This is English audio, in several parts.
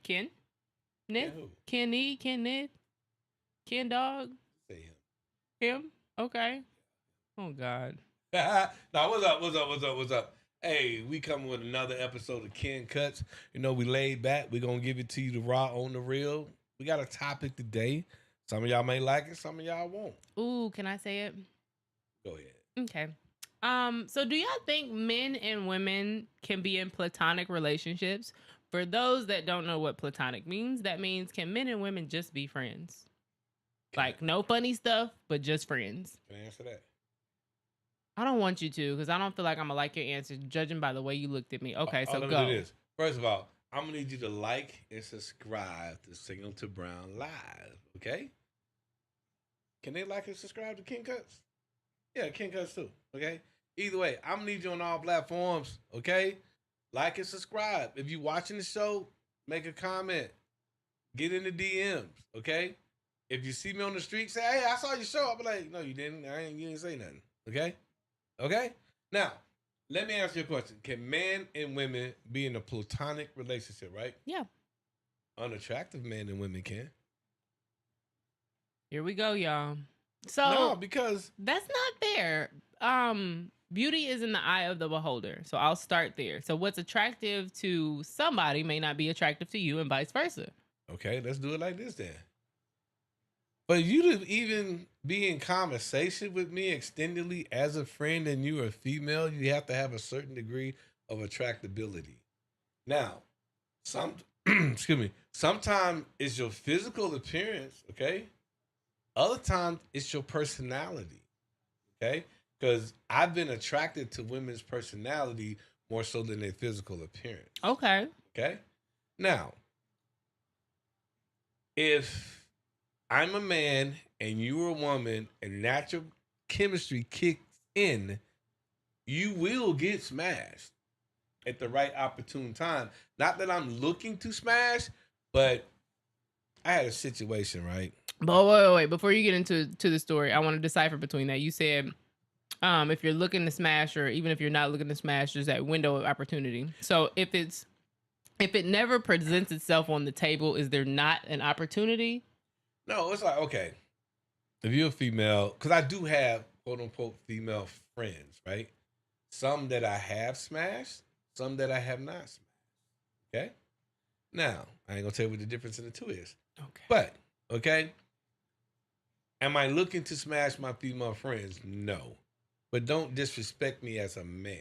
Ken? Yeah, Ned? who? Kenny? Ken Ned? Ken Dog? Say him. Him? Okay. Oh, God. Now, what's up? What's up? What's up? What's up? Hey, we coming with another episode of Ken Cuts. You know, we laid back. We're going to give it to you the raw on the real. We got a topic today. Some of y'all may like it, some of y'all won't. Ooh, can I say it? Go ahead. Okay. So do y'all think men and women can be in platonic relationships? For those that don't know what platonic means, that means can men and women just be friends? Like no funny stuff, but just friends. Can I answer that? I don't want you to, because I don't feel like I'm gonna like your answer, judging by the way you looked at me. Okay, so let go. me do this. First of all, I'm gonna need you to like and subscribe to Signal to Brown Live. Okay? Can they like and subscribe to Ken Cuts? Yeah, Ken Cuts too. Okay? Either way, I'm gonna need you on all platforms. Okay? Like and subscribe. If you watching the show, make a comment. Get in the DMs. Okay? If you see me on the street, say, "Hey, I saw your show." I'll be like, "No, you didn't. You didn't say nothing." Okay? Okay? Now, let me ask you a question. Can men and women be in a platonic relationship, right? Yeah. Unattractive men and women can. Here we go, y'all. So No, because that's not fair. Beauty is in the eye of the beholder. So I'll start there. So what's attractive to somebody may not be attractive to you, and vice versa. okay, let's do it like this then. But you to even be in conversation with me extendedly as a friend and you are female, you have to have a certain degree of attractability. Now, some excuse me, sometimes it's your physical appearance, okay? Other times it's your personality, okay? Because I've been attracted to women's personality more so than their physical appearance. Okay. Okay? Now, if I'm a man and you're a woman and natural chemistry kicks in, you will get smashed at the right opportune time. Not that I'm looking to smash, but I had a situation, right? But wait. Before you get into the story, I want to decipher between that. You said if you're looking to smash, or even if you're not looking to smash, there's that window of opportunity. So if it never presents itself on the table, is there not an opportunity? No, it's like, okay, if you're a female, because I do have quote unquote female friends, right? Some that I have smashed, some that I have not smashed. Okay? Now, I ain't gonna tell you what the difference in the two is. Okay. But, okay, am I looking to smash my female friends? No. But don't disrespect me as a man.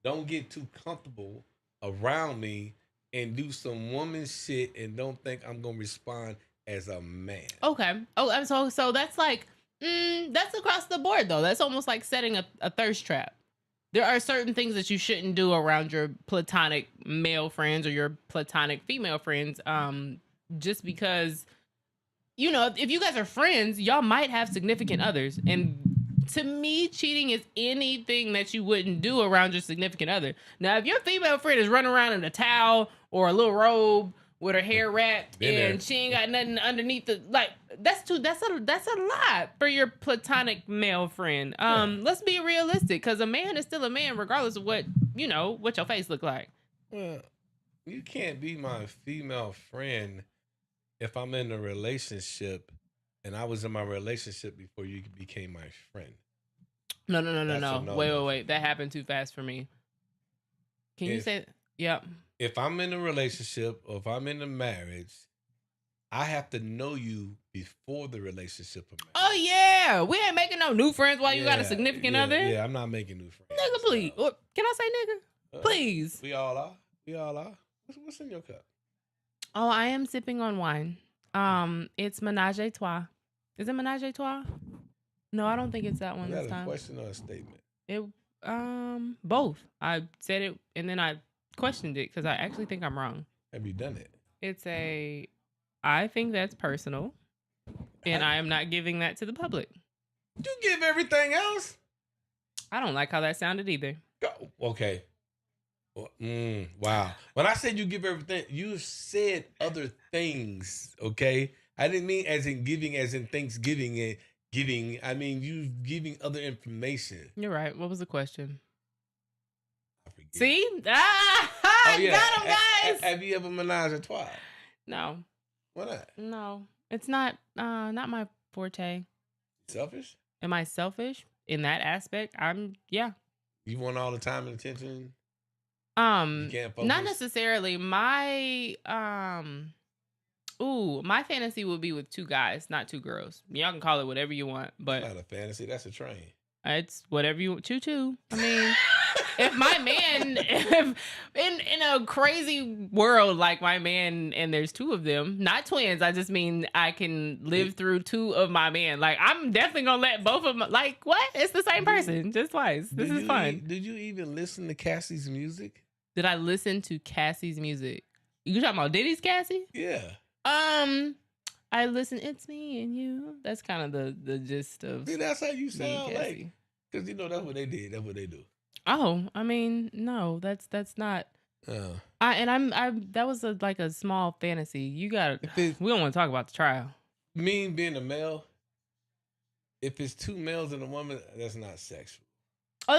Don't get too comfortable around me and do some woman shit and don't think I'm gonna respond as a man. Okay. Oh, so that's like that's across the board though. That's almost like setting a thirst trap. There are certain things that you shouldn't do around your platonic male friends or your platonic female friends. Just because, if you guys are friends, y'all might have significant others. And to me, cheating is anything that you wouldn't do around your significant other. Now, if your female friend is running around in a towel or a little robe with her hair wrapped and she ain't got nothing underneath that's a lot for your platonic male friend. Let's be realistic, because a man is still a man regardless of what your face look like. Well, you can't be my female friend if I'm in a relationship and I was in my relationship before you became my friend. No. Wait. That happened too fast for me. Can you say? Yep. If I'm in a relationship or if I'm in a marriage, I have to know you before the relationship. Oh yeah, we ain't making no new friends while you got a significant other. Yeah, I'm not making new friends. Nigga, please. Can I say nigga? Please. We all are. What's in your cup? Oh, I am sipping on wine. It's Menage a Trois. Is it Menage a Trois? No, I don't think it's that one Is this that a time. question or a statement? It both. I said it and then I questioned it because I actually think I'm wrong. Have you done it? It's I think that's personal, and I am not giving that to the public. You give everything else? I don't like how that sounded either. Okay. Wow. When I said you give everything, you said other things, okay? I didn't mean as in giving, as in Thanksgiving and giving. I mean, you giving other information. You're right. What was the question? I forget. See? Oh, yeah. Got him, guys. Have you ever menage a trois? No. Why not? No. It's not my forte. Selfish? Am I selfish in that aspect? Yeah. You want all the time and attention. You can't focus. Not necessarily. My fantasy would be with 2 guys, not 2 girls. Y'all can call it whatever you want, but That's not a fantasy. That's a train. it's whatever you choo. I mean, if my man, if in a crazy world like my man, and there's 2 of them, not twins. I just mean I can live through 2 of my man. Like I'm definitely gonna let both of them. Like what? It's the same person, just twice. This is fun. Did you even listen to Cassie's music? Did I listen to Cassie's music? You talking about Diddy's Cassie? Yeah. I listen. It's me and you. That's kind of the gist of. See, that's how you sound like. Because you know that's what they did. That's what they do. Oh, I mean, no, that's not. Oh. That was like a small fantasy. You got. We don't want to talk about the trial. Me being a male. If it's 2 males and a woman, that's not sexual. Oh,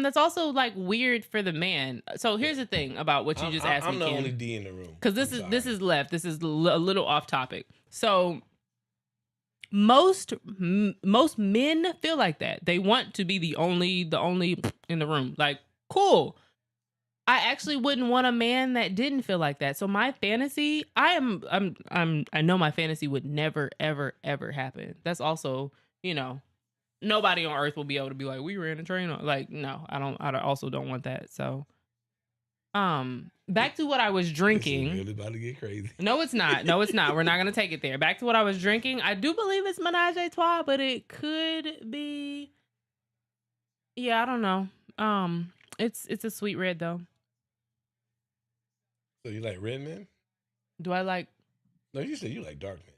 that's also like weird for the man. So here's the thing about what you just asked me. I'm the only D in the room because this is left. This is a little off topic. So most men feel like that. They want to be the only in the room. Like cool. I actually wouldn't want a man that didn't feel like that. So my fantasy, I know my fantasy would never ever ever happen. That's also, nobody on earth will be able to be like, we ran a train on. Like, no, I also don't want that. So, back to what I was drinking. This is really about to get crazy. No, it's not. We're not going to take it there. Back to what I was drinking. I do believe it's Menage a Trois, but it could be. Yeah, I don't know. It's a sweet red though. So you like red men? Do I like? No, you said you like dark men.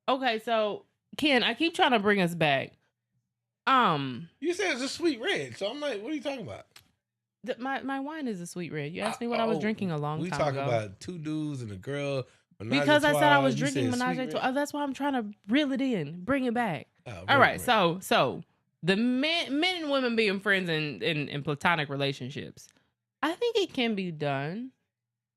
Okay, so Ken, I keep trying to bring us back. You said it's a sweet red, so I'm like, what are you talking about? My wine is a sweet red. You asked me what I was drinking a long time ago. We talking about 2 dudes and a girl. Because I said I was drinking Menage a Trois. That's why I'm trying to reel it in, bring it back. All right, so the men and women being friends in platonic relationships, I think it can be done.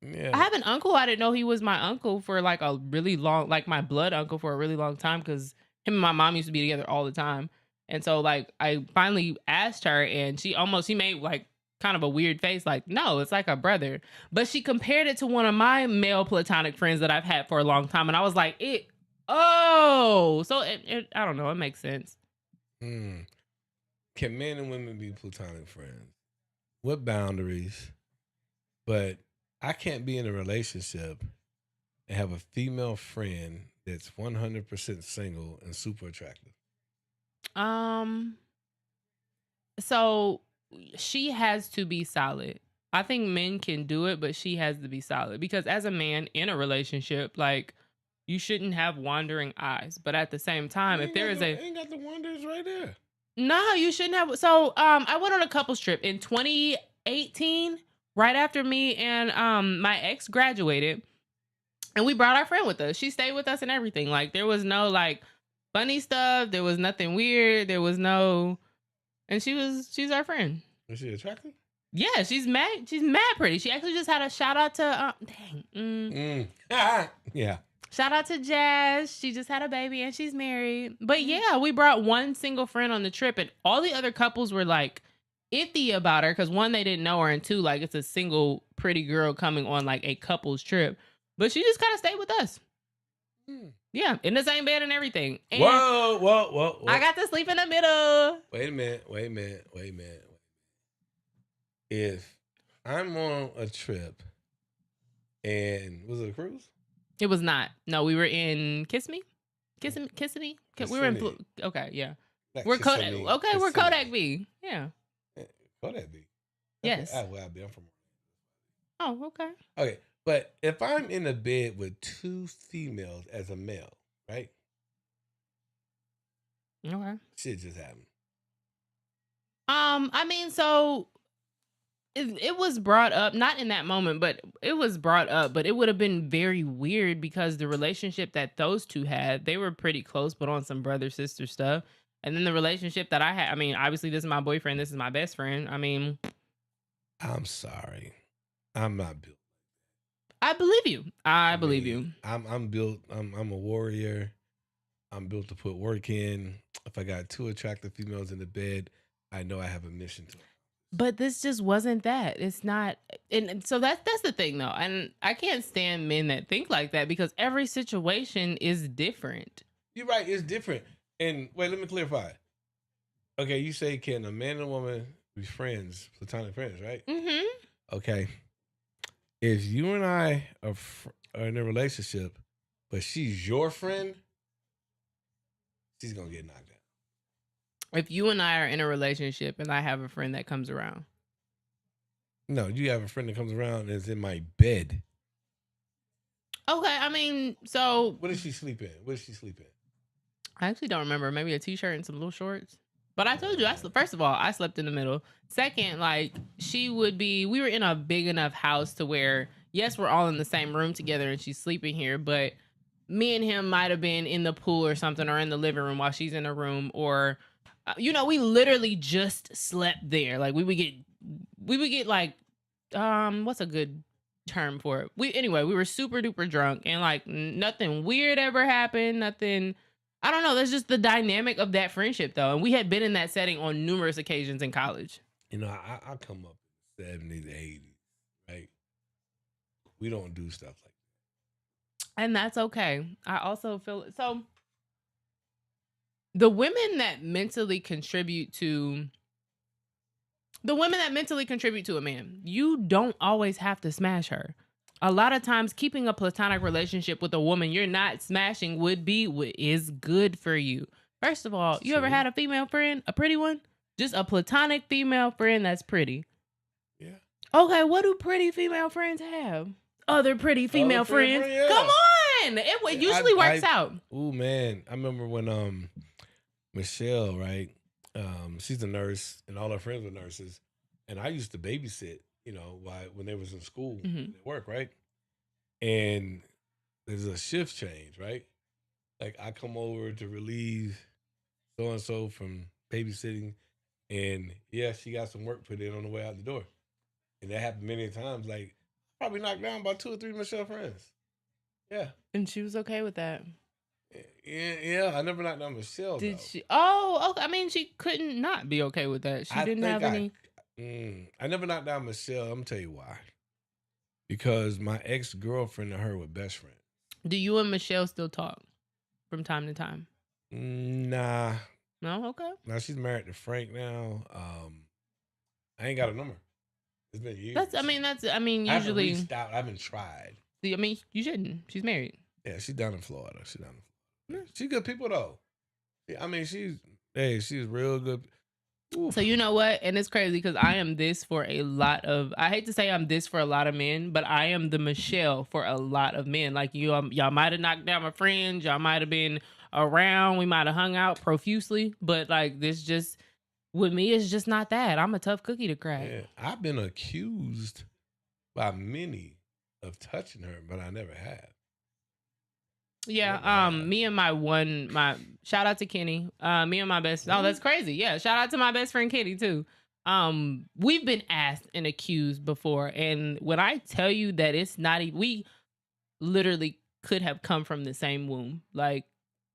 Yeah. I have an uncle. I didn't know he was my uncle for like a really long, like my blood uncle for a really long time, because him and my mom used to be together all the time. And so like I finally asked her, and she made like kind of a weird face, like, no, it's like a brother. But she compared it to one of my male platonic friends that I've had for a long time, and I was like, so I don't know, it makes sense. Can men and women be platonic friends? What boundaries? But I can't be in a relationship and have a female friend that's 100% single and super attractive. So she has to be solid. I think men can do it, but she has to be solid, because as a man in a relationship, like, you shouldn't have wandering eyes. But at the same time, if there is ain't got the wanders right there. No, you shouldn't have. So I went on a couples trip in 2018, right after me and my ex graduated, and we brought our friend with us. She stayed with us and everything. Like, there was no like funny stuff. There was nothing weird. There was no, and she's our friend. Was she attractive? Yeah, she's mad pretty. She actually just had a shout out to yeah. Shout out to Jazz. She just had a baby and she's married. But yeah, we brought one single friend on the trip, and all the other couples were like iffy about her, because 1, they didn't know her, and 2, like, it's a single pretty girl coming on like a couple's trip. But she just kind of stayed with us. Yeah, in the same bed and everything. And whoa. I got to sleep in the middle. Wait a minute. If I'm on a trip and was it a cruise? It was not. No, we were in Kissimmee. We were in okay, yeah. We're Kodak. Okay, we're Kodak B. Yeah. Kodak B. Yes. I'm from. Oh, okay. Okay, but if I'm in a bed with 2 females as a male, right? Okay. Shit just happened. I mean, so it was brought up, not in that moment, but it was brought up, but it would have been very weird, because the relationship that those 2 had, they were pretty close, but on some brother-sister stuff. And then the relationship that I had, I mean, obviously this is my boyfriend, this is my best friend. I mean, I'm sorry. I'm not built. I believe you. I I believe mean, you. I'm built. I'm a warrior. I'm built to put work in. If I got two attractive females in the bed, I know I have a mission to. But this just wasn't that. It's not, and so that's the thing though. And I can't stand men that think like that because every situation is different. You're right. It's different. And wait, let me clarify. Okay, you say can a man and a woman be friends, platonic friends, right? Mhm. Okay. If you and I are in a relationship, but she's your friend, she's gonna get knocked down. If you and I are in a relationship and I have a friend that comes around. No, you have a friend that comes around and is in my bed. Okay, I mean, so What does she sleep in? What does she sleep in? I actually don't remember. Maybe a t-shirt and some little shorts. But I told you, Uh, first of all, I slept in the middle. Second, like she would be. We were in a big enough house to where, yes, we're all in the same room together, and she's sleeping here. But me and him might have been in the pool or something, or in the living room while she's in a room, or we literally just slept there. Like we would get like, what's a good term for it? We were super duper drunk, and like nothing weird ever happened. Nothing. I don't know. That's just the dynamic of that friendship, though. And we had been in that setting on numerous occasions in college. I come up in the 70s, 80s, right? We don't do stuff like And that's okay. I also feel so. The women that mentally contribute to a man, you don't always have to smash her. A lot of times, keeping a platonic relationship with a woman you're not smashing is good for you. First of all, that. you ever True. had a female friend, a pretty one? Just a platonic female friend that's pretty. Yeah. Okay, what do pretty female friends have? Other pretty female friends. friend, yeah. Come on, it usually works out. Oh man, I remember when Michelle, right? She's a nurse, and all her friends were nurses, and I used to babysit, when they was in school Mhm. at work, right? And there's a shift change, right? Like I come over to relieve so and so from babysitting, and yeah, she got some work put in on the way out the door, and that happened many times. Like probably knocked down by 2 or 3 Michelle friends. Yeah, And she was okay with that. yeah. I never knocked down Michelle Did though. she? Oh, okay. I mean, she couldn't not be okay with that. She I didn't think have any. I never knocked down Michelle. I'm gonna tell you why. Because my ex girlfriend and her were best friends. Do you and Michelle still talk from time to time? Nah, No. Okay. now she's married to Frank now. I ain't got a number. It's been years. I mean, I haven't usually. reached out. I haven't tried. I mean, you shouldn't. She's married. Yeah, she's down in Florida. She's good people though. I mean, she's real good. Oof. So you know what? And it's crazy because I am this for a lot of. I hate to say I'm this for a lot of men, but I am the Michelle for a lot of men. Like you, y'all might have knocked down my friends. Y'all might have been around. We might have hung out profusely, but like this just with me, it's just not that. I'm a tough cookie to crack. Yeah, I've been accused by many of touching her, but I never have. Yeah, me and my shout out to Kenny. Me and my best. Oh, that's crazy. Yeah, shout out to my best friend Kenny too. We've been asked and accused before, and when I tell you that it's not even, we literally could have come from the same womb. Like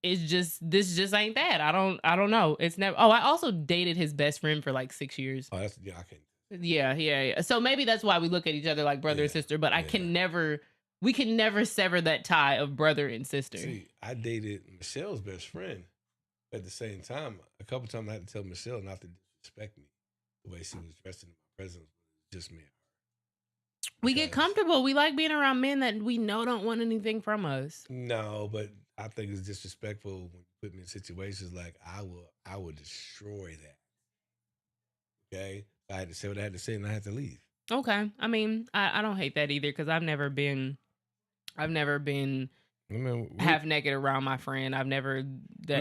this just ain't that. I don't know. It's never. Oh, I also dated his best friend for like 6 years. Oh, that's I can. Yeah. So maybe that's why we look at each other like brother and sister. But I can never. We can never sever that tie of brother and sister. See, I dated Michelle's best friend. But at the same time, a couple times I had to tell Michelle not to disrespect me the way she was dressed in my presence. Just me and her. We get comfortable. We like being around men that we know don't want anything from us. No, but I think it's disrespectful when you put me in situations like I will destroy that. Okay? I had to say what I had to say and I had to leave. Okay. I mean, I don't hate that either because I've never been half naked around my friend.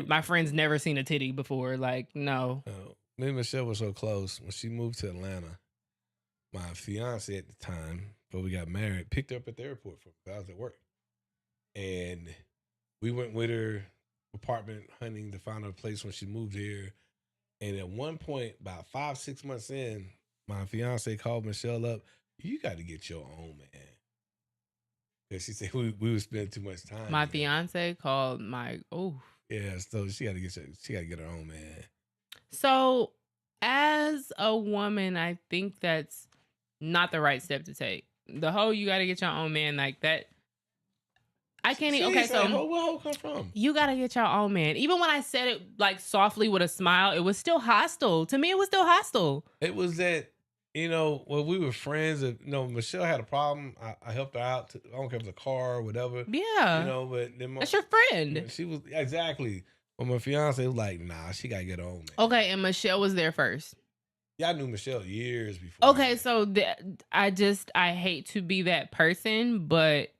My friend's never seen a titty before. Like, no. Me and Michelle were so close. When she moved to Atlanta, my fiance at the time, before we got married, picked her up at the airport I was at work. And we went with her apartment hunting to find her place when she moved here. And at one point, about 5-6 months in, my fiance called Michelle up. You got to get your own man. And she said we would spend too much time. My together. fiance called my Yeah, so she got to get her own man. So, as a woman, I think that's not the right step to take. The whole you got to get your own man like that. I can't. Okay, so where hoe come from? you got to get your own man. Even when I said it like softly with a smile, it was still hostile. To me, it was still hostile. It was that, when we were friends, Michelle had a problem. I helped her out. I don't care if it was a car or whatever. Yeah. But then That's your friend. she was exactly. But my fiance was like, nah, she got to get her own man. Okay, and Michelle was there first. Yeah, I knew Michelle years before. Okay, so I hate to be that person, but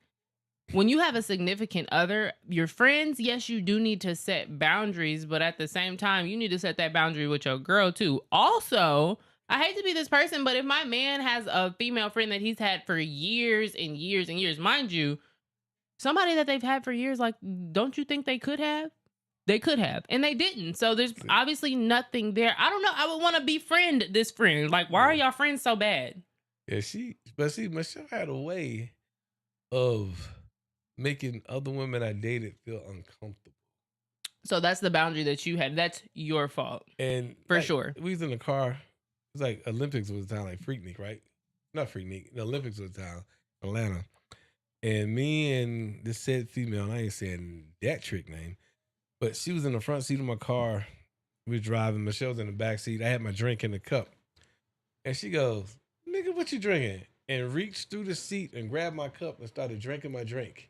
when you have a significant other, your friends, yes, you do need to set boundaries, but at the same time, you need to set that boundary with your girl too. Also, I hate to be this person, but if my man has a female friend that he's had for years and years and years, mind you, somebody that they've had for years, like, don't you think they could have? They could have, and they didn't. So there's obviously nothing there. I don't know. I would want to befriend this friend. Like, why are y'all friends so bad? Yeah, Michelle had a way of making other women I dated feel uncomfortable. So that's the boundary that you had. That's your fault. And for sure. We was in the car. It was like Olympics was the town, like Freaknik, right? Not Freaknik. The Olympics was the town, Atlanta. And me and this said female, and I ain't saying that trick name, but she was in the front seat of my car. We were driving. Michelle was in the back seat. I had my drink in the cup. And she goes, nigga, what you drinking? And reached through the seat and grabbed my cup and started drinking my drink.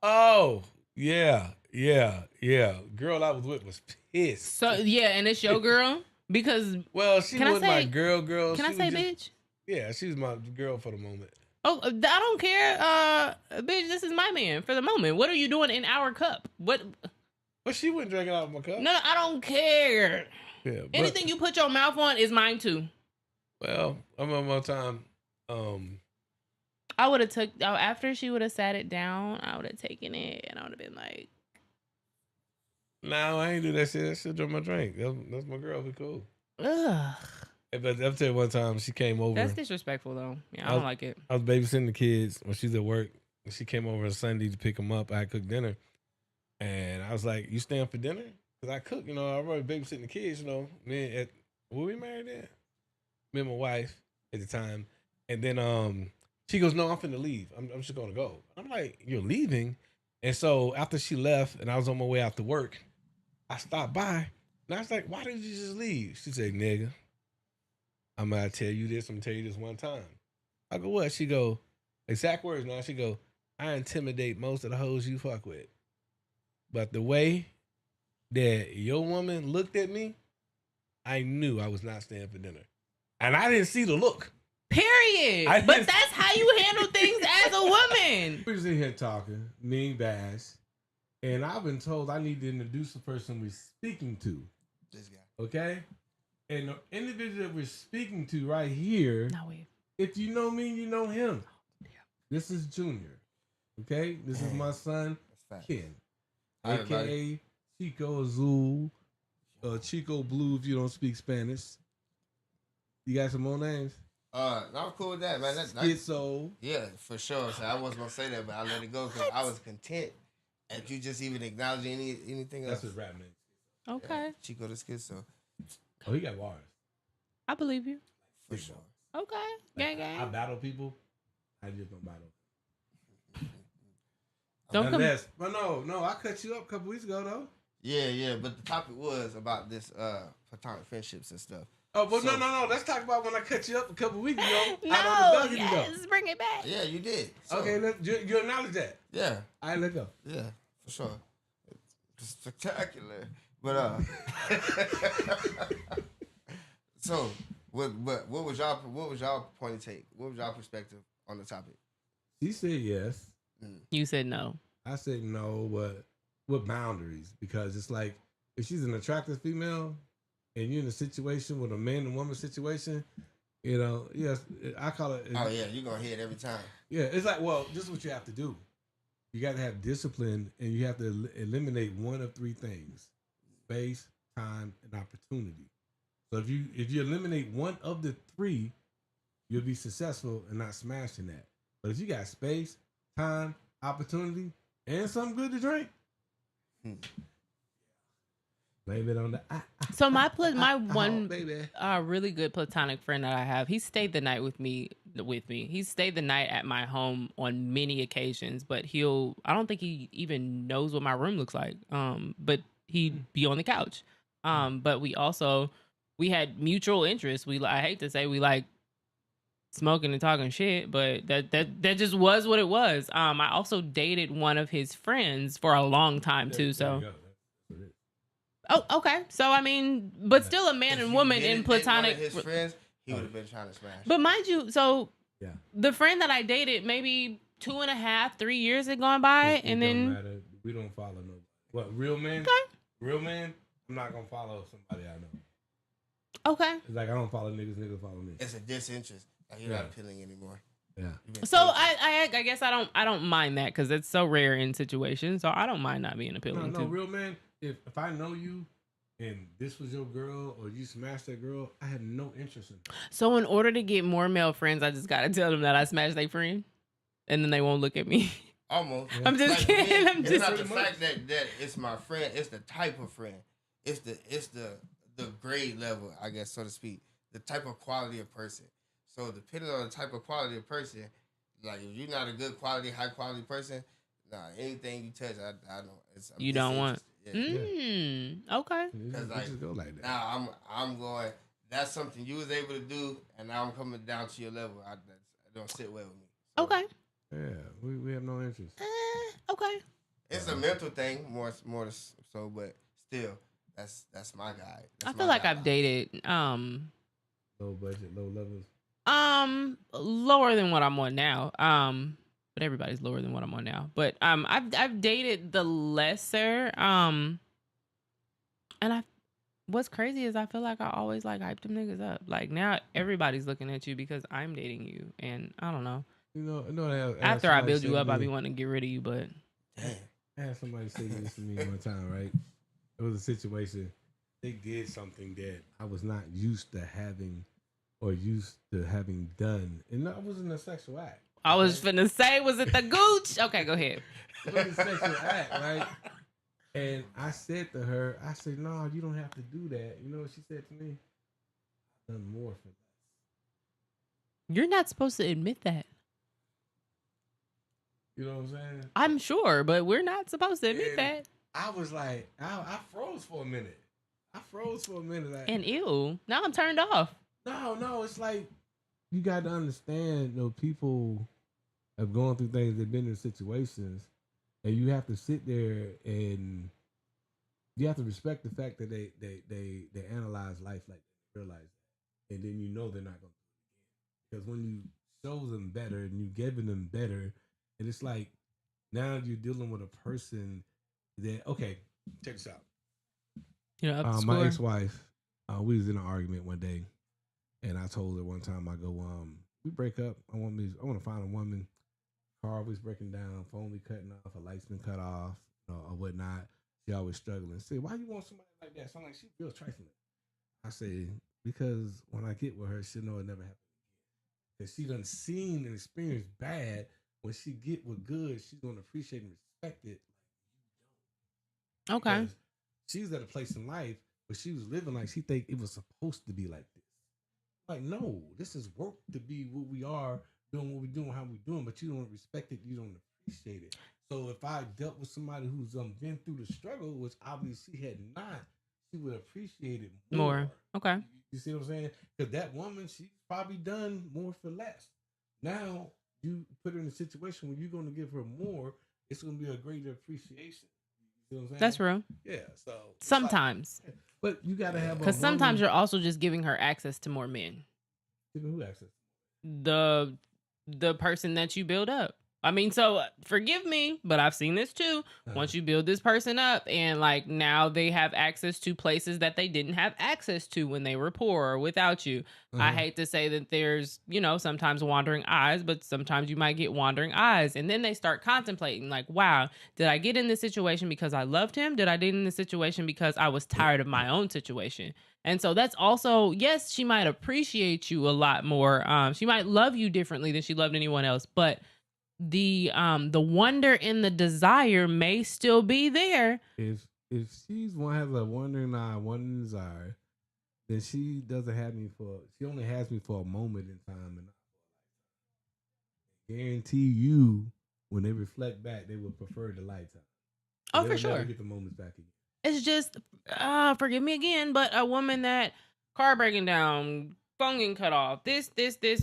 Oh, yeah. Girl I was with was pissed. So, yeah, and it's your girl? Because, well, she wasn't my girl. Can I say bitch? Yeah, she was my girl for the moment. Oh, I don't care. Bitch, this is my man for the moment. What are you doing in our cup? What? Well, she wasn't drinking out of my cup. No, I don't care. Yeah, anything you put your mouth on is mine too. Well, I remember one time. I would have after she would have sat it down. I would have taken it and I would have been like, "No, I ain't do that shit. That shit drink my drink. That's my girl. We cool." Ugh. But I'll tell you one time she came over. That's disrespectful though. Yeah, I don't like it. I was babysitting the kids when she's at work. And she came over on Sunday to pick them up. I cooked dinner. And I was like, you staying for dinner? Because I cook, I already babysitting the kids, were we married then? Me and my wife at the time. And then she goes, no, I'm finna leave. I'm just gonna go. I'm like, you're leaving? And so after she left and I was on my way out to work, I stopped by and I was like, why did you just leave? She said, nigga, I'm gonna tell you this. I'm gonna tell you this one time. I go, what? She go, exact words now. She go, I intimidate most of the hoes you fuck with. But the way that your woman looked at me, I knew I was not staying for dinner. And I didn't see the look. Period. But that's how you handle things as a woman. We're in here talking, me and Bass, and I've been told I need to introduce the person we're speaking to. This guy. Okay? And the individual that we're speaking to right here, if you know me, you know him. Yeah. This is Junior. Okay? This is my son, Ken. Hi, AKA everybody. Chico Azul, Chico Blue if you don't speak Spanish. You got some more names? I'm cool with that, man. Schizo. Yeah, for sure. So I wasn't gonna say that, but I let it go because I was content that you just even acknowledge anything else. That's his rap name. Okay. Yeah, Chico the Schizo. Oh, he got bars. I believe you. For sure. Okay. Like, Gang. I battle people. I just don't battle. Don't come. But no, I cut you up a couple weeks ago though. Yeah, but the topic was about this platonic friendships and stuff. Oh, but so, no. Let's talk about when I cut you up a couple weeks ago. Yes, bring it back. Yeah, you did. So, okay, you acknowledge that. Yeah. All right, let's go. Yeah, for sure. It's spectacular. But so what was y'all point of take? What was y'all perspective on the topic? She said yes. You said no. I said no, but with boundaries, because it's like if she's an attractive female and you're in a situation with a man and woman situation, yes, I call it. Oh yeah, you're gonna hit every time. Yeah, it's like, well, this is what you have to do. You got to have discipline, and you have to eliminate one of three things: space, time, and opportunity. So if you eliminate one of the three, you'll be successful and not smashing that. But if you got space, time, opportunity, and something good to drink. Blame it on the. So my one baby. really good platonic friend that I have, he stayed the night with me. He stayed the night at my home on many occasions, but I don't think he even knows what my room looks like. But he'd be on the couch. But we had mutual interests. I hate to say we like smoking and talking shit, but that just was what it was. I also dated one of his friends for a long time too. So. Oh, okay. So I mean, but still a man and woman in platonic. His friends, he would have been trying to smash. But mind you, so yeah, the friend that I dated maybe 2.5, 3 years had gone by, it and don't then matter. We don't follow nobody. What real man? Okay. Real man. I'm not gonna follow somebody I know. Okay. It's like I don't follow niggas. Niggas follow me. It's a disinterest. Like, you're not appealing anymore. Yeah. So I guess I don't mind that because it's so rare in situations. So I don't mind not being appealing. No, real man. If I know you and this was your girl or you smashed that girl, I had no interest in it. So in order to get more male friends, I just gotta tell them that I smashed their friend, and then they won't look at me. Almost. Yeah. I'm just kidding. It's not the fact that it's my friend. It's the type of friend. It's the grade level, I guess, so to speak. The type of quality of person. So depending on the type of quality of person, like if you're not a good quality, high quality person, anything you touch, I don't. You don't want. Yeah. Okay. Because like, go like that. now I'm going. That's something you was able to do, and now I'm coming down to your level. It don't sit well with me. So, Okay. Yeah, we have no interest. Okay. It's a mental thing, more so, but still, that's my guy. I feel like I've dated Low budget, low levels. lower than what I'm on now. But everybody's lower than what I'm on now. But I've dated the lesser. And what's crazy is I feel like I always like hype them niggas up. Like now everybody's looking at you because I'm dating you, and I don't know. You know, After I build you up, I be wanting to get rid of you, but I had somebody say this to me one time, right? It was a situation. They did something that I was not used to having or used to having done. And that wasn't a sexual act. I was finna say, was it the gooch? Okay, go ahead. It was a sexual act, right? And I said to her, I said, no, you don't have to do that. You know what she said to me? I've done more for that. You're not supposed to admit that. You know what I'm saying? I'm sure, but we're not supposed to admit And that. I was like, I froze for a minute. Like, And ew, now I'm turned off. No, it's like you got to understand, people have gone through things, they've been in situations, and you have to sit there and you have to respect the fact that they analyze life like they realize that. And then they're not going to. Because when you show them better and you giving them better, and it's like now you're dealing with a person that, okay, check this out. My ex-wife, we was in an argument one day, and I told her one time, I go, we break up. I want to find a woman. Car always breaking down, phone be cutting off, her lights been cut off, or whatnot. She always struggling. Say, why you want somebody like that? So I'm like, she feels trifling. I say, because when I get with her, she'll know it never happened. Because she done seen and experienced bad. When she get with good, she's gonna appreciate and respect it. Okay. Because she's at a place in life where she was living like she think it was supposed to be like this. Like, no, this is work to be what we are, doing what we're doing, how we're doing, but you don't respect it, you don't appreciate it. So if I dealt with somebody who's been through the struggle, which obviously she had not, she would appreciate it more. Okay. You see what I'm saying? Because that woman, she's probably done more for less. Now you put her in a situation where you're going to give her more, it's going to be a greater appreciation. You know what I'm saying? That's real. Yeah. So sometimes. Like, but you got to have because sometimes you're also just giving her access to more men. Giving who access? The person that you build up. I mean, so forgive me, but I've seen this too. Once you build this person up and like now they have access to places that they didn't have access to when they were poor or without you. I hate to say that there's, sometimes wandering eyes, but sometimes you might get wandering eyes. And then they start contemplating like, wow, did I get in this situation because I loved him? Did I get in this situation because I was tired of my own situation? And so that's also, yes, she might appreciate you a lot more. She might love you differently than she loved anyone else, but the wonder and the desire may still be there. If she's one has a wondering eye, one desire, then she doesn't have me for. She only has me for a moment in time, and I guarantee you, when they reflect back, they will prefer the lifetime. Oh, They'll for never sure. get the moments back again. It's just, forgive me again, but a woman that car breaking down, phone getting cut off, this,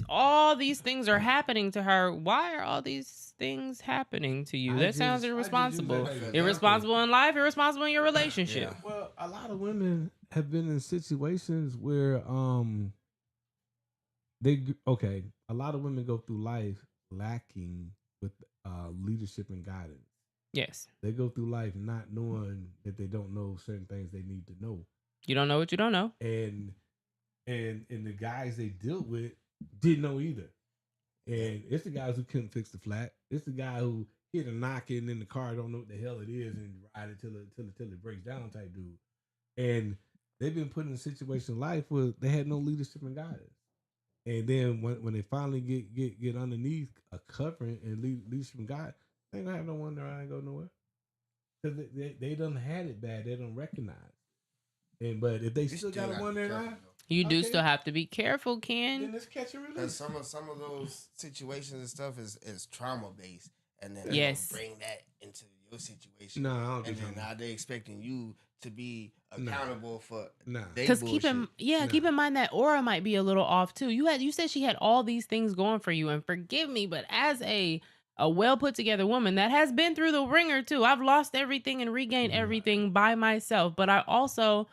all these things are happening to her. Why are all these things happening to you? That sounds irresponsible. Irresponsible in life, irresponsible in your relationship. Yeah. Well, a lot of women have been in situations where a lot of women go through life lacking with leadership and guidance. Yes. They go through life not knowing that they don't know certain things they need to know. You don't know what you don't know. And the guys they dealt with didn't know either. And it's the guys who couldn't fix the flat. It's the guy who hit a knock in the car, don't know what the hell it is, and ride it till it breaks down type dude. And they've been put in a situation in life where they had no leadership and guidance. And then when they finally get underneath a covering and leadership and guidance, they ain't gonna have no wonder I ain't go nowhere. Because they done had it bad. They don't recognize. But if they still got a wonder in eye, you do still have to be careful, Ken. then let's catch and release. Because some of those situations and stuff is trauma based, and then Yes. they bring that into your situation. No, I don't and do then trauma. now they expecting you to be accountable for Nah. they Because bullshit. keep in mind that aura might be a little off too. You said she had all these things going for you, and forgive me, but as a well put together woman that has been through the ringer too, I've lost everything and regained everything by myself. But I also,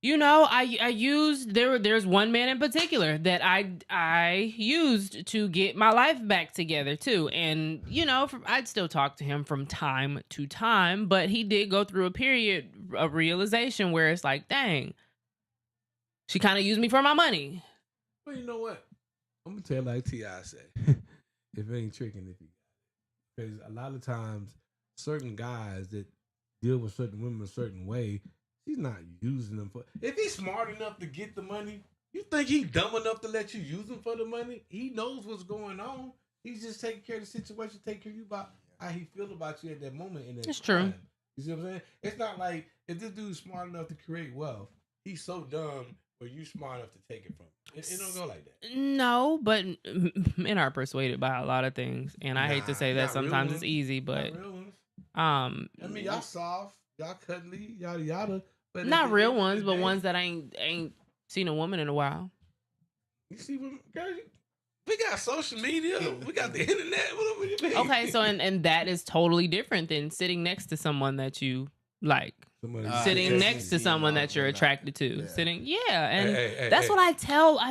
I used there's one man in particular that I used to get my life back together too. And I'd still talk to him from time to time, but he did go through a period of realization where it's like, dang, she kind of used me for my money. Well, you know what? I'm gonna tell you like T.I. said. If it ain't tricking, if you got it. Because a lot of times certain guys that deal with certain women a certain way, he's not using them for. If he's smart enough to get the money, you think he's dumb enough to let you use him for the money? He knows what's going on. He's just taking care of the situation, taking care of you about how he feel about you at that moment. In that It's time. true. You see what I'm saying? It's not like if this dude's smart enough to create wealth, he's so dumb where you smart enough to take it from him. It don't go like that. No, but men are persuaded by a lot of things, and I hate to say that not real sometimes it's ones. easy, Not but real ones. I I mean, y'all soft, y'all cuddly, yada yada. But not at the real end of ones, the but day, ones that ain't seen a woman in a while. You see, girl, we got social media, we got the internet. What do you mean? Okay, so and that is totally different than sitting next to someone that you like. Sitting yes, next to yes, someone yeah, that you're yeah. attracted to. Yeah. Sitting, and Hey, that's hey. what I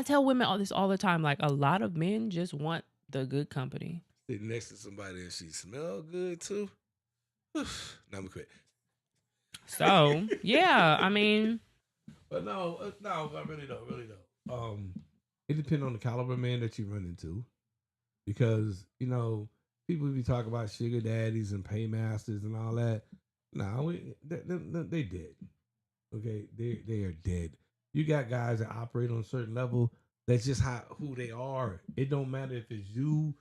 tell women all this all the time. Like, a lot of men just want the good company. Sitting next to somebody and she smell good too. Now I'm quit. So yeah, I mean, But no, I really don't. It depends on the caliber of man that you run into, because people be talking about sugar daddies and paymasters and all that. No, they dead. Okay, they are dead. You got guys that operate on a certain level. That's just who they are. It don't matter if it's you,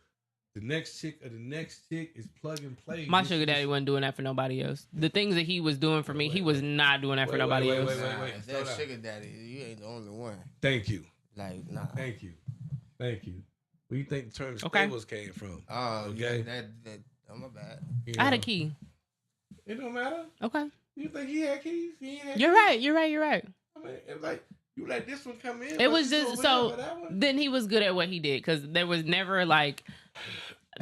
the next chick, or the next chick is plug and play. my sugar daddy wasn't doing that for nobody else. The things that he was doing for me, he was not doing that for nobody else. Nah, wait. if Slow that down. sugar daddy, you ain't the only one. Thank you. Like, nah. Thank you. Where do you think the term Okay. stables came from? Oh, Okay. yeah, that oh, my bad. You I had a know? key. It don't matter. Okay, You think he had keys? He ain't had you're keys? right. I mean, it's like you let this one come in. It but was you just gonna wait so. for that one? Then he was good at what he did, because there was never like.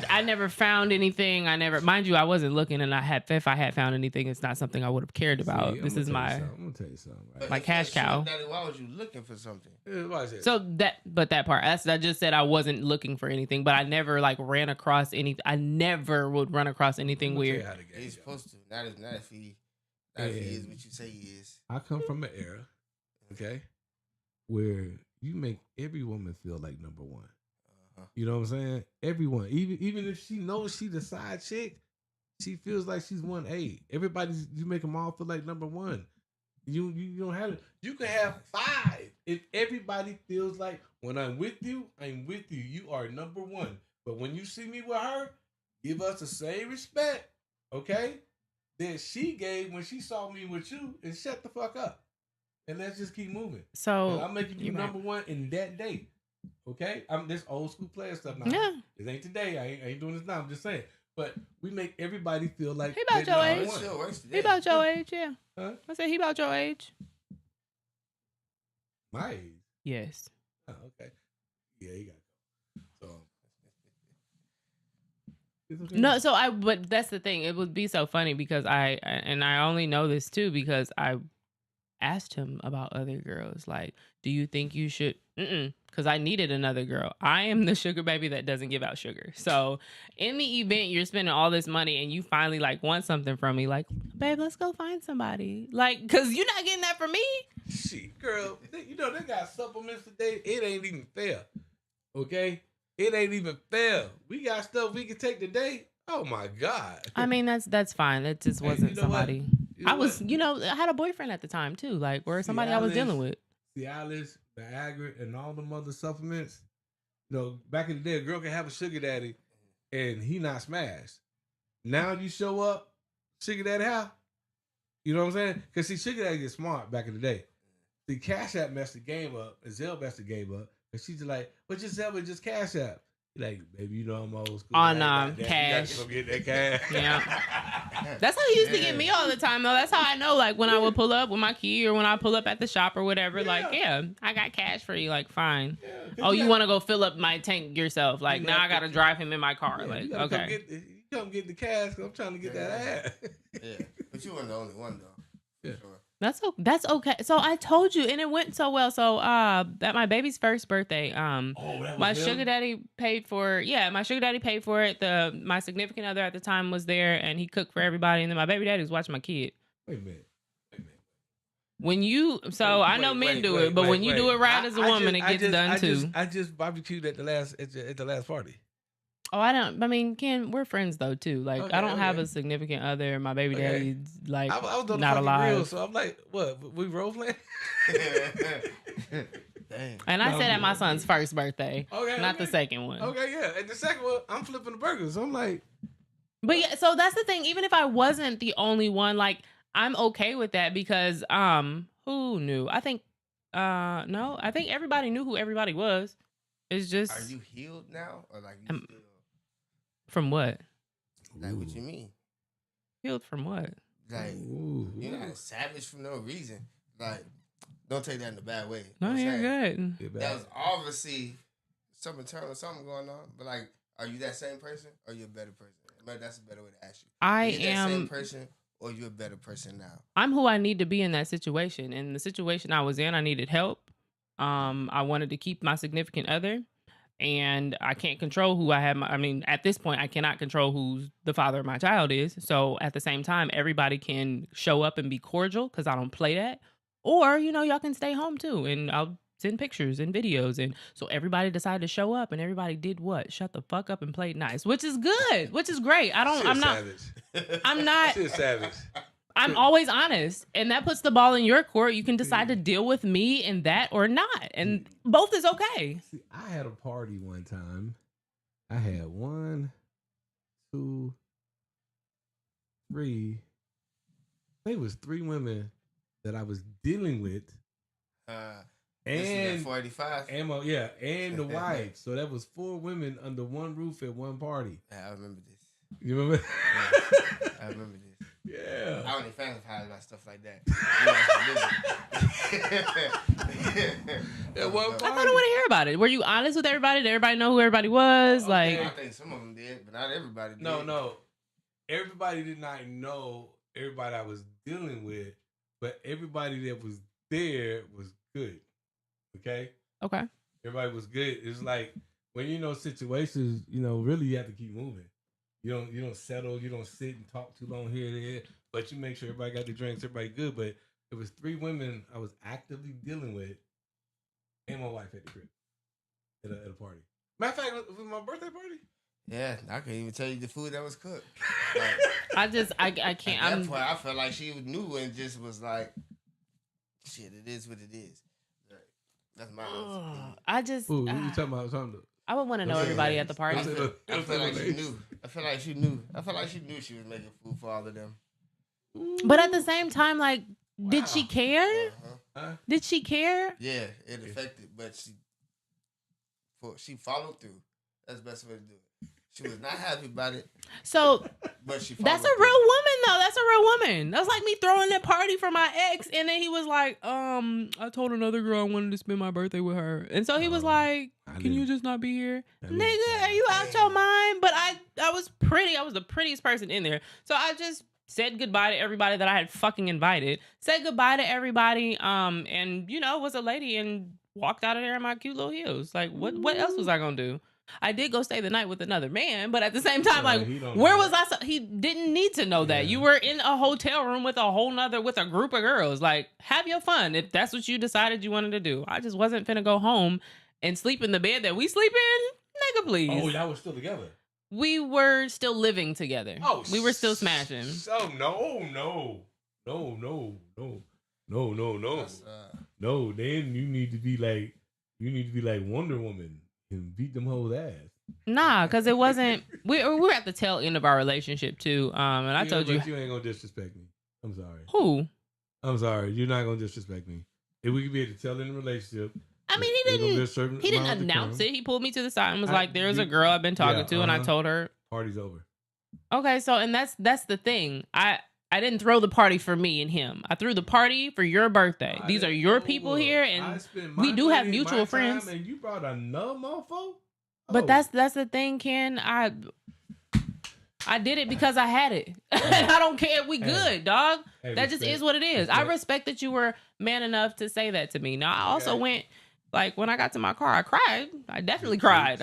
I never found anything. Mind you, I wasn't looking, and if I had found anything, it's not something I would have cared about. See, this is I'm my. gonna tell you something. Right? Like if cash that sugar cow. Daddy, why was you looking for something? Why is it? So that part. I just said I wasn't looking for anything, but I never ran across anything. I never would run across anything I'm gonna tell weird. you how the game He's go. supposed to. Not if he is what you say he is. I come from an era, okay, where you make every woman feel like number one. You know what I'm saying? Everyone, even if she knows she's the side chick, she feels like she's 1A. You make them all feel like number one. You don't have it. You can have 5 if everybody feels like when I'm with you, you are number one. But when you see me with her, give us the same respect, okay? That she gave when she saw me with you, and shut the fuck up. And let's just keep moving. So I'm making you you're number one in that day. Okay? I'm this old school player stuff now. Yeah. This ain't today. I ain't doing this now. I'm just saying. But we make everybody feel like He about they're your number age. one. Still works He today. about your age, yeah. Huh? I said he about your age. My age. Yes. Oh, okay. Yeah, he got it. So it's okay. No, but that's the thing. It would be so funny because I only know this too because I asked him about other girls. Like, do you think you should? Because I needed another girl. I am the sugar baby that doesn't give out sugar. So in the event you're spending all this money and you finally like want something from me, like, babe, let's go find somebody. Like, because you're not getting that from me. Shit, girl. They got supplements today. It ain't even fair. Okay? It ain't even fair. We got stuff we can take today. Oh my God. I mean, that's fine. That just wasn't you know somebody. You know I was, what? I had a boyfriend at the time too, like, or somebody I was dealing with. Cialis, Viagra, and all them other supplements. Back in the day, a girl can have a sugar daddy and he not smashed. Now you show up, sugar daddy how? You know what I'm saying? Because see, sugar daddy get smart back in the day. The Cash App messed the game up, and Zelle messed the game up. And she's just like, but just Zelle, just Cash App. You're like, baby, I'm old school. On cash. You get that cash. Yeah. That's how he used to get me all the time, though. That's how I know, like, when I would pull up with my key or when I pull up at the shop or whatever, like, yeah, I got cash for you. Like, fine. Yeah, oh, you want to go fill up my tank yourself? Like, now I got to drive him in my car. Yeah, like, okay. Come get the cash because I'm trying to get that ass. Yeah, but you weren't the only one, though. Yeah. Sure. That's okay. So I told you, and it went so well. So at my baby's first birthday, my sugar daddy paid for. Yeah, my sugar daddy paid for it. My significant other at the time was there, and he cooked for everybody. And then my baby daddy was watching my kid. Wait a minute. When you, I know men do it, but when you do it right as a woman, it gets done too. I just barbecued at the last party. Oh, I mean, Ken, we're friends though too. Like, Okay, I don't have a significant other. My baby daddy's like I was on not the alive. grill, so I'm like, what? We role playing? Dang. And I said at my son's first birthday, Okay, not the second one. Okay, yeah. And the second one, I'm flipping the burgers. So I'm like, but yeah, so that's the thing. Even if I wasn't the only one, like, I'm okay with that because who knew? I think no, I think everybody knew who everybody was. It's just, are you healed now, or like you still? From what? Like, what you mean? Healed from what? Like, you're not a savage for no reason. Like, don't take that in a bad way. No, you're good. That was obviously some internal something going on. But like, are you that same person, or are you a better person? But that's a better way to ask you. I are you am that same person, or you a better person now? I'm who I need to be in that situation. In the situation I was in, I needed help. I wanted to keep my significant other. And I can't control who I have. At this point, I cannot control who the father of my child is. So at the same time, everybody can show up and be cordial because I don't play that. Or, y'all can stay home too. And I'll send pictures and videos. And so everybody decided to show up and everybody did what? Shut the fuck up and played nice, which is good, which is great. I'm not. She's savage. I'm always honest, and that puts the ball in your court. You can decide to deal with me in that or not, and both is okay. See, I had a party one time. I had 1, 2, 3. I think it was 3 women that I was dealing with, and 485, and the wife. So that was 4 women under one roof at one party. Yeah, I remember this. You remember? Yeah, I remember this. Yeah. I only fantasize about stuff like that. I kind of want to hear about it. Were you honest with everybody? Did everybody know who everybody was? Okay. Like, I think some of them did, but not everybody did. No. Everybody did not know everybody I was dealing with, but everybody that was there was good. Okay? Okay. Everybody was good. It's like when situations, really you have to keep moving. You don't settle, you don't sit and talk too long here and there, but you make sure everybody got the drinks, everybody good. But it was 3 women I was actively dealing with, and my wife at the crib at a party. Matter of fact, it was my birthday party. Yeah, I couldn't even tell you the food that was cooked. I can't. At that point, I felt like she knew and just was like, "Shit, it is what it is." That's my. I just. Ooh, you talking about something? I would want to know Yeah. everybody at the party. I feel like she knew. I feel like she knew she was making food for all of them. But at the same time, like, did she Wow. care? Uh-huh. Did she care? Yeah, it affected, but she followed through. That's the best way to do it. She was not happy about it, So but she. that's a followed real through. woman, though. That's a real woman. That's like me throwing that party for my ex, and then he was like, I told another girl I wanted to spend my birthday with her, and so he was like, "Can you just not be here, nigga? Are you out your mind?" But I was pretty. I was the prettiest person in there, so I just said goodbye to everybody that I had fucking invited. Said goodbye to everybody, and was a lady and walked out of there in my cute little heels. Like, what else was I gonna do? I did go stay the night with another man, but at the same time, like, where was I? He didn't need to know that. You were in a hotel room with a group of girls. Like, have your fun if that's what you decided you wanted to do. I just wasn't finna go home and sleep in the bed that we sleep in. Nigga, please. Oh, y'all were still together. We were still living together. Oh, we were still smashing. Oh no. That's, No, then you need to be like Wonder Woman and beat them hoes ass. Nah, because it wasn't. We were at the tail end of our relationship too. And I told you, but you ain't gonna disrespect me. I'm sorry. who? I'm sorry. You're not gonna disrespect me. If we could be at the tail end of the relationship. I mean, he didn't announce it. He pulled me to the side and was like, "There's a girl I've been talking to," and I told her, "Party's over." Okay, so and that's the thing. I didn't throw the party for me and him. I threw the party for your birthday. These are your people here, and we do have mutual friends. And you brought another mofo. But that's the thing, Ken. I did it because I had it. And I don't care if we good, dog. That just is what it is. I respect that you were man enough to say that to me. Now, I also went, like, when I got to my car, I cried. I definitely cried.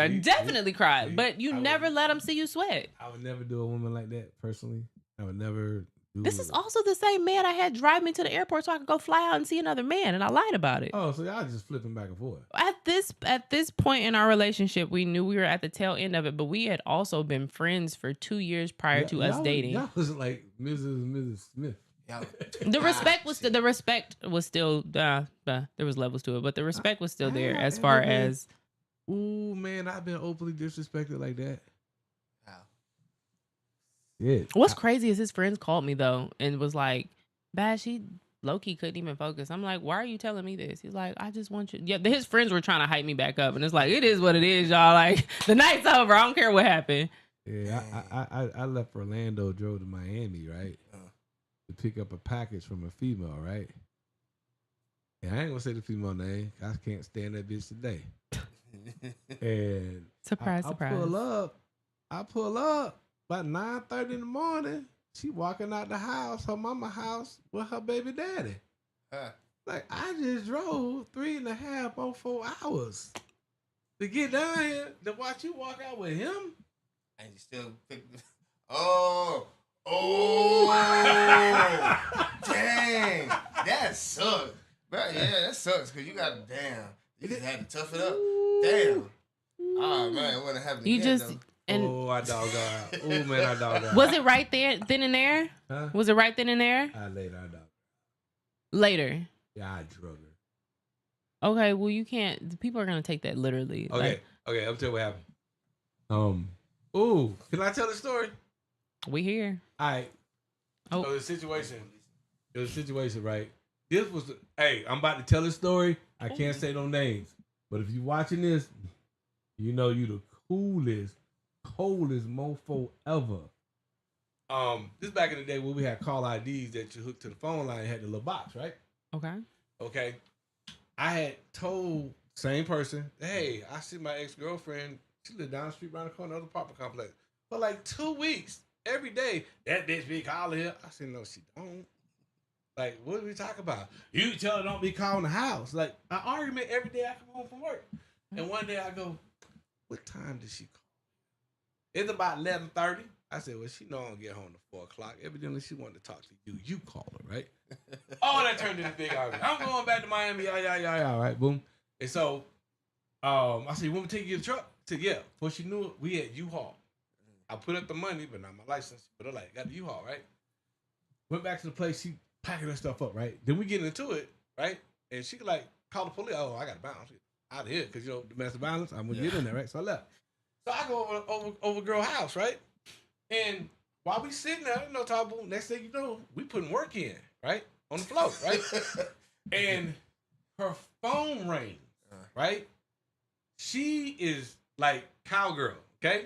But you never let them see you sweat. I would never do a woman like that, personally. I would never do This is also the same man I had drive me to the airport so I could go fly out and see another man, and I lied about it. Oh, so y'all just flipping back and forth. At this point in our relationship, we knew we were at the tail end of it, but we had also been friends for 2 years prior to us dating. Y'all was like Mrs. and Mrs. Smith. The respect was still there was levels to it, but the respect was still there as far as. Ooh, man, I've been openly disrespected like that. Wow. Yeah. What's crazy is his friends called me though and was like, "Bash, he low-key couldn't even focus." I'm like, "Why are you telling me this?" He's like, "I just want you." Yeah, his friends were trying to hype me back up, and it's like, it is what it is, y'all. Like, the night's over. I don't care what happened. Yeah, I left Orlando, drove to Miami, right, to pick up a package from a female, right. And I ain't gonna say the female name. I can't stand that bitch today. And surprise. I pull up about 9:30 in the morning. She walking out the house, her mama house, with her baby daddy. Like, I just drove 3.5 or 4 hours to get down here to watch you walk out with him. And you still pick. Oh, dang, that sucks. But yeah, that sucks because you got you just had to tough it up. Damn. Oh man, it wouldn't happen. You again, just though. I dogged out. Oh man, I dogged out. Was it right there, then and there? Huh? Was it right then and there? I dogged. Later. Yeah, I drug her. Okay, well you can't. People are gonna take that literally. Okay, I'll tell you what happened. Ooh, can I tell the story? We here. All right. Oh. So the situation. It was a situation, right? This was I'm about to tell a story. I can't say no names. But if you watching this, you know you the coolest mofo ever. This back in the day when we had call IDs that you hooked to the phone line and had the little box, right? Okay. I had told same person, hey, I see my ex-girlfriend. She lived down the street around the corner, another apartment complex. For like 2 weeks, every day, that bitch be calling her. I said, no, she don't. Like, what are we talking about? You tell her don't be calling the house. Like, an argument every day I come home from work. And one day I go, what time did she call? It's about 11:30. I said, well, she know I don't get home to 4 o'clock. Evidently, she wanted to talk to you. You call her, right? Oh, that turned into a big argument. I'm going back to Miami. Yeah. All right, boom. And so, I said, you want me to take you to the truck? She said, yeah. Before she knew it, we had U-Haul. I put up the money, but not my license. But I got the U-Haul, right? Went back to the place. She packing her stuff up, right? Then we get into it, right? And she like call the police. Oh, I got to bounce. out of here because domestic violence. I'm gonna get in there, right? So I left. So I go over girl house, right? And while we sitting there, talking, next thing you know, we putting work in, right? On the floor, right? And her phone rings, right? She is like cowgirl, okay?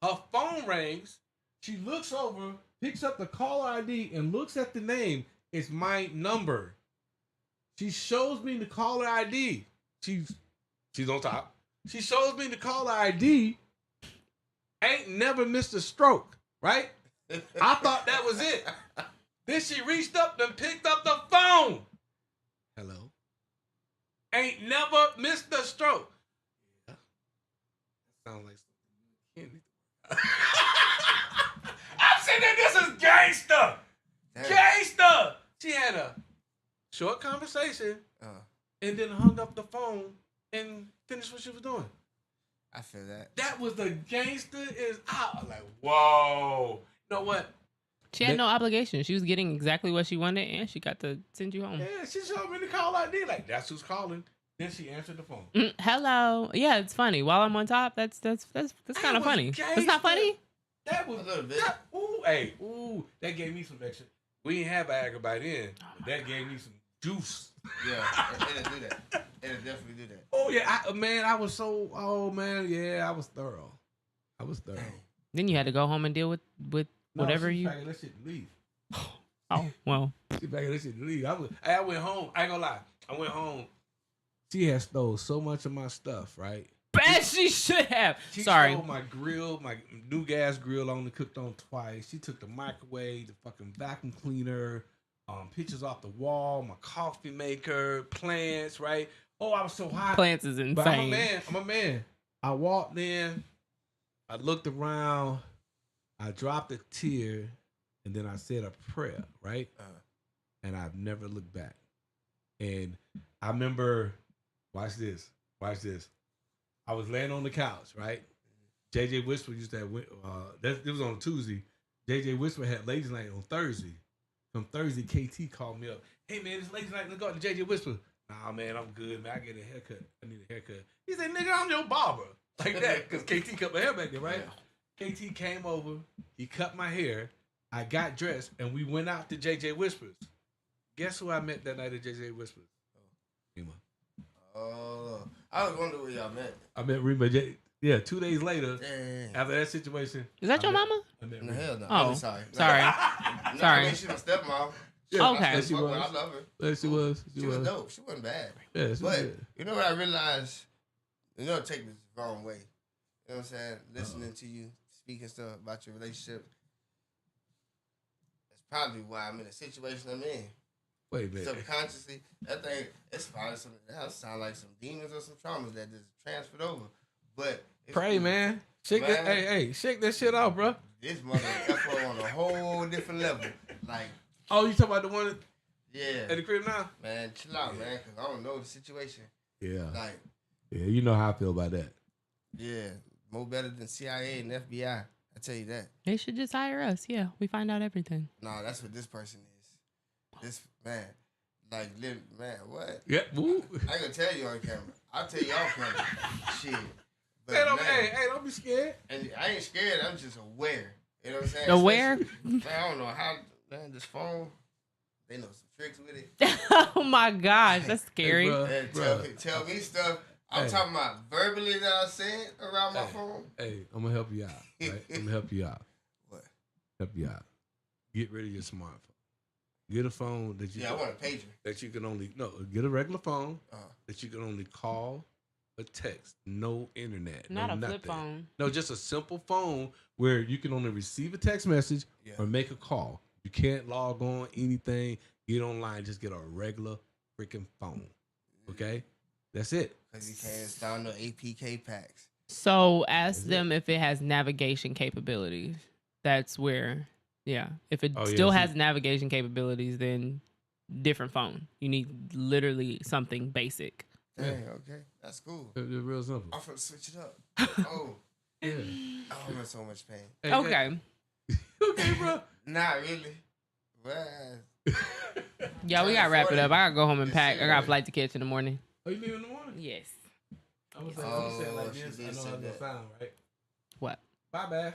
Her phone rings. She looks over, picks up the caller ID, and looks at the name. It's my number. She shows me the caller ID. She's on top. She shows me the caller ID. Ain't never missed a stroke, right? I thought that was it. Then she reached up and picked up the phone. Hello. Ain't never missed a stroke. Yeah. Sounds like something. I'm sitting there, this is gangster. Gangster. She had a short conversation and then hung up the phone and finished what she was doing. I feel that. That was the gangster is out. Like, whoa. You know what? She had no obligation. She was getting exactly what she wanted, and she got to send you home. Yeah, she showed me the call ID. Like, that's who's calling. Then she answered the phone. Hello. Yeah, it's funny. While I'm on top, that's kind of funny. That's not funny. That was a little bit. That gave me some extra. We didn't have Viagra by then. That gave me some juice. Yeah, it'll do that. It'll definitely do that. Oh yeah, I was so. Oh man, yeah, I was thorough. Then you had to go home and deal with whatever she you. packed that shit to leave. Oh well. She packed that shit to leave. I went home. I ain't gonna lie. I went home. She had stole so much of my stuff, right? As she should have. She Sorry. stole my grill, my new gas grill. I only cooked on twice. She took the microwave, the fucking vacuum cleaner, pictures off the wall, my coffee maker, plants, right? Oh, I was so hot. Plants is insane. But I'm a man. I walked in, I looked around, I dropped a tear, and then I said a prayer, right? And I've never looked back. And I remember, watch this. I was laying on the couch, right? JJ Whisper used to have, it was on a Tuesday. JJ Whisper had ladies night on Thursday. From Thursday, KT called me up. Hey man, it's ladies night. Let's go to JJ Whisper. Nah man, I'm good man. I get a haircut. I need a haircut. He said, nigga, I'm your barber. Like that, because KT cut my hair back then, right? Yeah. KT came over. He cut my hair. I got dressed, and we went out to JJ Whispers. Guess who I met that night at JJ Whispers? Rima. Oh, I was wondering where y'all met. I met Rima. Yeah, 2 days later, after that situation. Is that your mama? No, hell no. Oh, sorry. Sorry. I mean, she's my stepmom. Yeah, okay. She was. I love her. Yeah, she was. She was dope. She wasn't bad. Yeah, she was but good. you know what I realized? Take this the wrong way. You know what I'm saying? Listening to you speaking stuff about your relationship. That's probably why I'm in the situation I'm in. Wait, man. Subconsciously, that thing, it's probably something that sound like some demons or some traumas that just transferred over. But pray, man. Shake that. Hey, shake that shit off, bro. This mother effort on a whole different level. Like, oh, you talking about the one at the crib now? Man, chill out, man, because I don't know the situation. Yeah. Like, yeah, you know how I feel about that. Yeah, more better than CIA and FBI. I tell you that. They should just hire us. Yeah, we find out everything. Nah, that's what this person is. This man, man, what? Yeah, woo. I ain't gonna tell you on camera. I'll tell you off camera. Shit. But hey, don't be scared. And I ain't scared. I'm just aware. You know what I'm saying? Aware? Man, I don't know how. Man, this phone, they know some tricks with it. Oh my gosh, that's scary. Hey, tell me stuff. I'm talking about verbally that I said around my phone. Hey, I'm gonna help you out. Right? I'm gonna help you out. What? Help you out. Get rid of your smartphone. Get a phone that you. I want a pager. That you can only get a regular phone that you can only call or text. No internet. Not a nothing. flip phone. No, just a simple phone where you can only receive a text message or make a call. You can't log on anything. Get online. Just get a regular freaking phone. Okay, that's it. Because you can't install no APK packs. So ask them if it has navigation capabilities. That's where, if it still has navigation capabilities, then different phone. You need literally something basic. Dang, okay. That's cool. It's real simple. I'm finna switch it up. Oh. Yeah. Oh, I'm in so much pain. Hey, Okay. Okay, bro. Not really. But Yeah, we gotta wrap it up. I gotta go home and pack. I got a flight to catch in the morning. Oh, you leave in the morning? Yes. you. When you say it like she this, did I know say how to that. sound, right? What? Bye, Bash.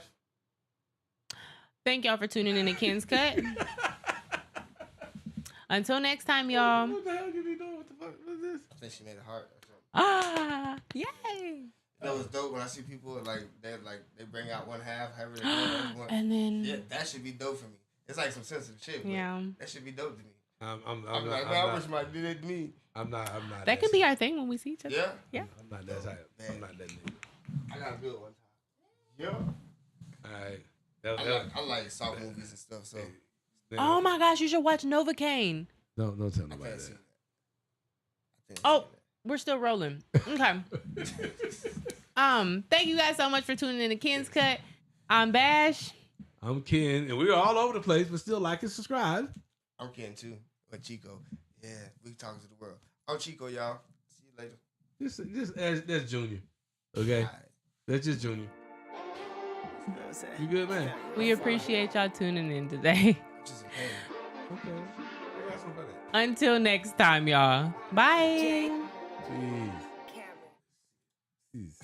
Thank y'all for tuning in to Ken's Cut. Until next time, y'all. What the hell did he do? What the fuck was this? I think she made a heart. Yay! You know what's dope when I see people they bring out one half, however they do it, everyone. And then Yeah, that should be dope for me. It's like some sensitive shit. But Yeah. that should be dope to me. I'm like, man, I wish my did it to me. I'm not. that can be our thing when we see each other. Yeah. Yeah. I'm not that type. I'm not that nigga. I gotta do it one time. Yeah. All right. I like soft movies and stuff. So Oh my gosh, you should watch Novocaine. Don't tell I nobody can't see that. that. Oh, we're still rolling. Okay. Thank you guys so much for tuning in to Ken's Cut. I'm Bash. I'm Ken, and we're all over the place, but still like and subscribe. I'm Ken too, but Chico. Yeah, we talking to the world. I'm Chico, y'all. See you later. That's Junior. Okay, All right. that's just Junior. You good, man? We appreciate y'all tuning in today. Just in pain. Okay. I got something for that. Until next time, y'all. Bye. Jeez. Jeez.